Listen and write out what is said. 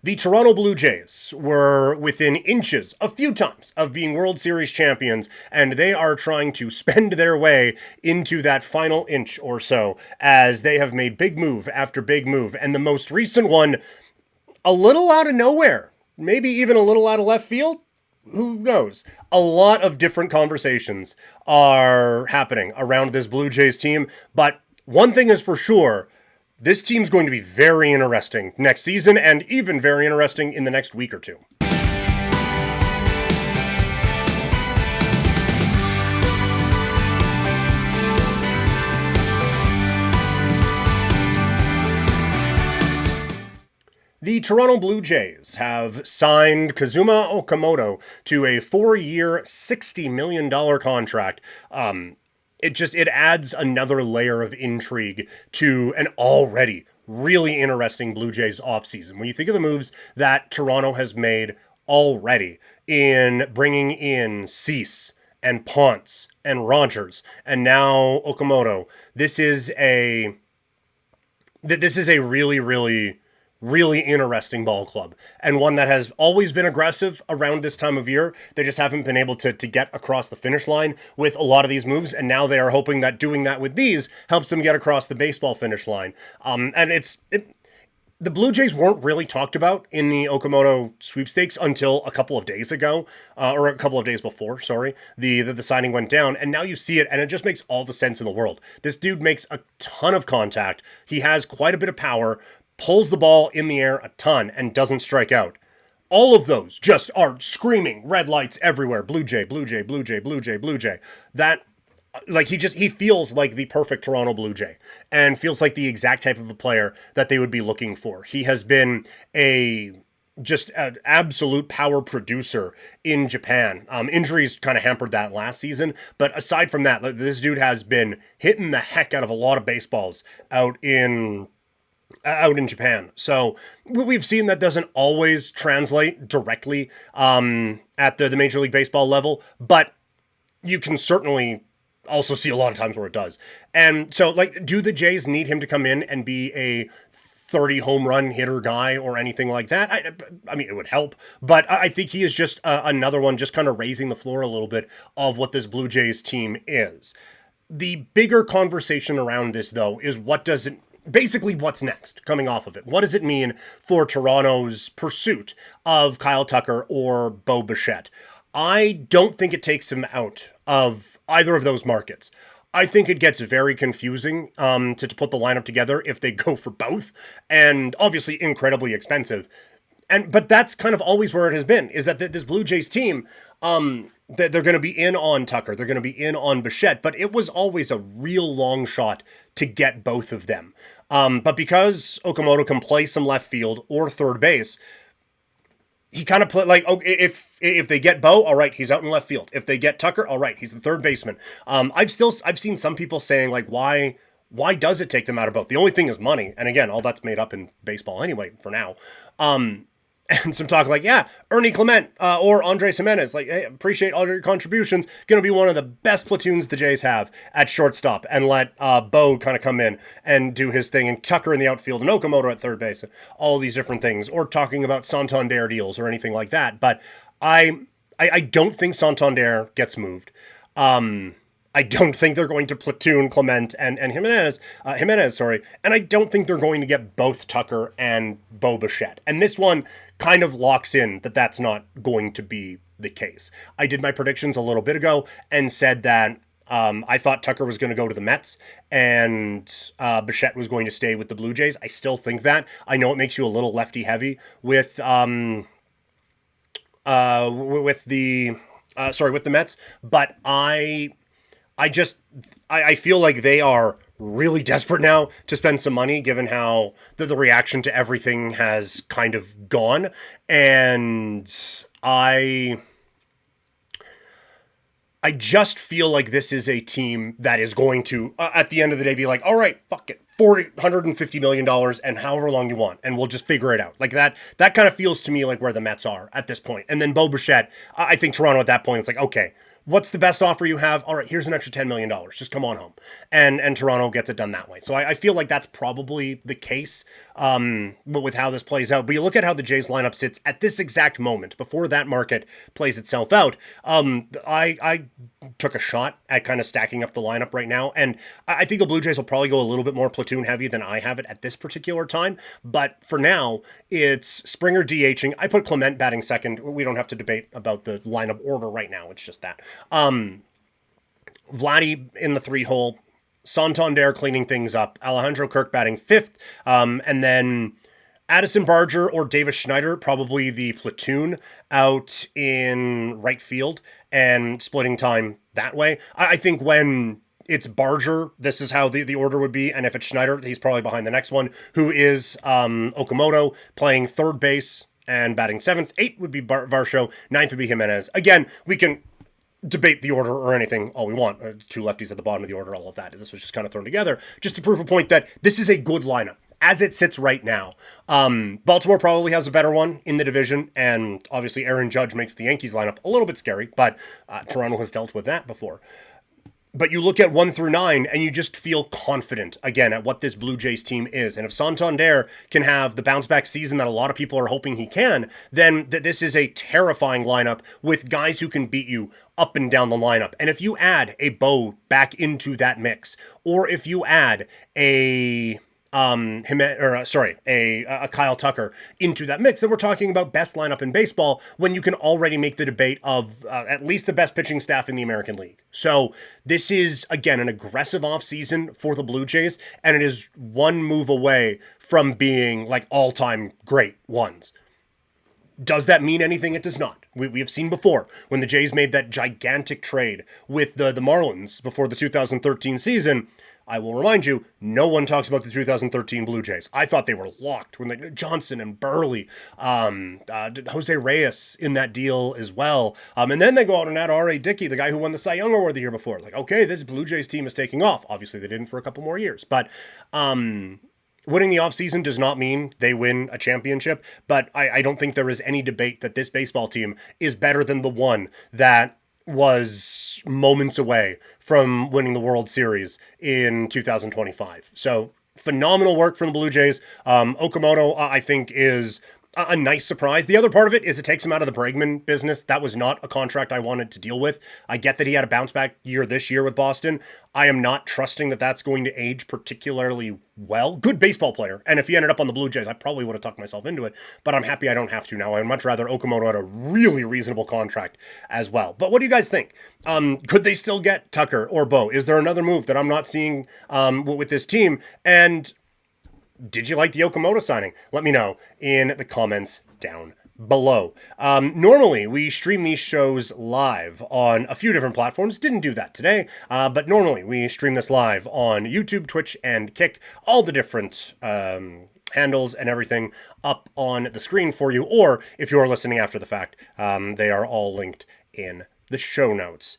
The Toronto Blue Jays were within inches a few times of being World Series champions, and they are trying to spend their way into that final inch or so as they have made big move after big move. And the most recent one, a little out of nowhere, maybe even a little out of left field. Who knows? A lot of different conversations are happening around this Blue Jays team, but one thing is for sure, this team's going to be very interesting next season and even very interesting in the next week or two. The Toronto Blue Jays have signed Kazuma Okamoto to a 4-year, $60 million contract. It adds another layer of intrigue to an already really interesting Blue Jays offseason. When you think of the moves that Toronto has made already in bringing in Cease and Ponce and Rogers and now Okamoto, this is a really interesting ball club, and one that has always been aggressive around this time of year. They just haven't been able to get across the finish line with a lot of these moves, and now they are hoping that doing that with these helps them get across the baseball finish line. The Blue Jays weren't really talked about in the Okamoto sweepstakes until a couple of days ago, or a couple of days before, sorry, the signing went down, and now you see it, and it just makes all the sense in the world. This dude makes a ton of contact. He has quite a bit of power, pulls the ball in the air a ton, and doesn't strike out. All of those just are screaming red lights everywhere. Blue Jay, Blue Jay, Blue Jay, Blue Jay, Blue Jay. That, like, he feels like the perfect Toronto Blue Jay and feels like the exact type of a player that they would be looking for. He has been just an absolute power producer in Japan. Injuries kind of hampered that last season, but aside from that, this dude has been hitting the heck out of a lot of baseballs out in Japan. So we've seen that doesn't always translate directly at the Major League Baseball level, but you can certainly also see a lot of times where it does. And so, like, do the Jays need him to come in and be a 30 home run hitter guy or anything like that? I mean, it would help, but I think he is just another one just kind of raising the floor a little bit of what this Blue Jays team is. The bigger conversation around this, though, is basically what's next coming off of it. What does it mean for Toronto's pursuit of Kyle Tucker or Bo Bichette? I don't think it takes him out of either of those markets. I think it gets very confusing to put the lineup together if they go for both, and obviously incredibly expensive. But that's kind of always where it has been, is that this Blue Jays team, that they're going to be in on Tucker, they're going to be in on Bichette, but it was always a real long shot to get both of them. But because Okamoto can play some left field or third base, he kind of play like, if they get Bo, all right, he's out in left field. If they get Tucker, all right, he's the third baseman. I've seen some people saying, like, why does it take them out of both? The only thing is money, and again, all that's made up in baseball anyway for now. And some talk like, yeah, Ernie Clement or Andres Jimenez, like, hey, appreciate all your contributions. Going to be one of the best platoons the Jays have at shortstop, and let Bo kind of come in and do his thing, and Tucker in the outfield, and Okamoto at third base, and all these different things, or talking about Santander deals or anything like that. But I don't think Santander gets moved. I don't think they're going to platoon Clement and Jimenez, and I don't think they're going to get both Tucker and Bo Bichette. And this one kind of locks in that that's not going to be the case. I did my predictions a little bit ago and said that I thought Tucker was going to go to the Mets and Bichette was going to stay with the Blue Jays. I still think that. I know it makes you a little lefty heavy with the Mets, but I feel like they are really desperate now to spend some money, given how the reaction to everything has kind of gone. And I just feel like this is a team that is going to, at the end of the day, be like, all right, fuck it, $150 million and however long you want, and we'll just figure it out. Like that kind of feels to me like where the Mets are at this point. And then Bo Bichette, I think Toronto at that point, it's like, okay, what's the best offer you have? All right, here's an extra $10 million. Just come on home. And Toronto gets it done that way. So I feel like that's probably the case but with how this plays out. But you look at how the Jays lineup sits at this exact moment, before that market plays itself out. I took a shot at kind of stacking up the lineup right now. And I think the Blue Jays will probably go a little bit more platoon heavy than I have it at this particular time. But for now, it's Springer DHing. I put Clement batting second. We don't have to debate about the lineup order right now. It's just that. Vladdy in the 3-hole, Santander cleaning things up, Alejandro Kirk batting fifth, and then Addison Barger or Davis Schneider, probably the platoon out in right field and splitting time that way. I think when it's Barger, this is how the order would be, and if it's Schneider, he's probably behind the next one, who is Okamoto playing third base and batting seventh. 8 would be Varsho, 9th would be Jimenez. Again, we can debate the order or anything all we want. 2 lefties at the bottom of the order, all of that. This was just kind of thrown together just to prove a point that this is a good lineup as it sits right now. Baltimore probably has a better one in the division, and obviously Aaron Judge makes the Yankees lineup a little bit scary, but Toronto has dealt with that before. But you look at 1 through 9 and you just feel confident again at what this Blue Jays team is. And if Santander can have the bounce back season that a lot of people are hoping he can, then this is a terrifying lineup with guys who can beat you up and down the lineup. And if you add a Bo back into that mix, or if you add a Kyle Tucker into that mix, then we're talking about best lineup in baseball when you can already make the debate of at least the best pitching staff in the American League. So this is, again, an aggressive offseason for the Blue Jays, and it is one move away from being like all-time great ones. Does that mean anything? It does not. We have seen before when the Jays made that gigantic trade with the Marlins before the 2013 season. I will remind you, no one talks about the 2013 Blue Jays. I thought they were locked when Johnson and Burley, Jose Reyes in that deal as well. And then they go out and add R.A. Dickey, the guy who won the Cy Young Award the year before. Like, okay, this Blue Jays team is taking off. Obviously, they didn't for a couple more years. But winning the offseason does not mean they win a championship. But I don't think there is any debate that this baseball team is better than the one that was moments away from winning the World Series in 2025. So phenomenal work from the Blue Jays. Okamoto, I think, is a nice surprise. The other part of it is it takes him out of the Bregman business. That was not a contract I wanted to deal with. I get that he had a bounce back year this year with Boston. I am not trusting that that's going to age particularly well. Good baseball player. And if he ended up on the Blue Jays, I probably would have talked myself into it. But I'm happy I don't have to now. I'd much rather Okamoto had a really reasonable contract as well. But what do you guys think? Could they still get Tucker or Bo? Is there another move that I'm not seeing with this team? And did you like the Okamoto signing? Let me know in the comments down below. Normally, we stream these shows live on a few different platforms. Didn't do that today, but normally we stream this live on YouTube, Twitch, and Kick. All the different handles and everything up on the screen for you. Or if you're listening after the fact, they are all linked in the show notes.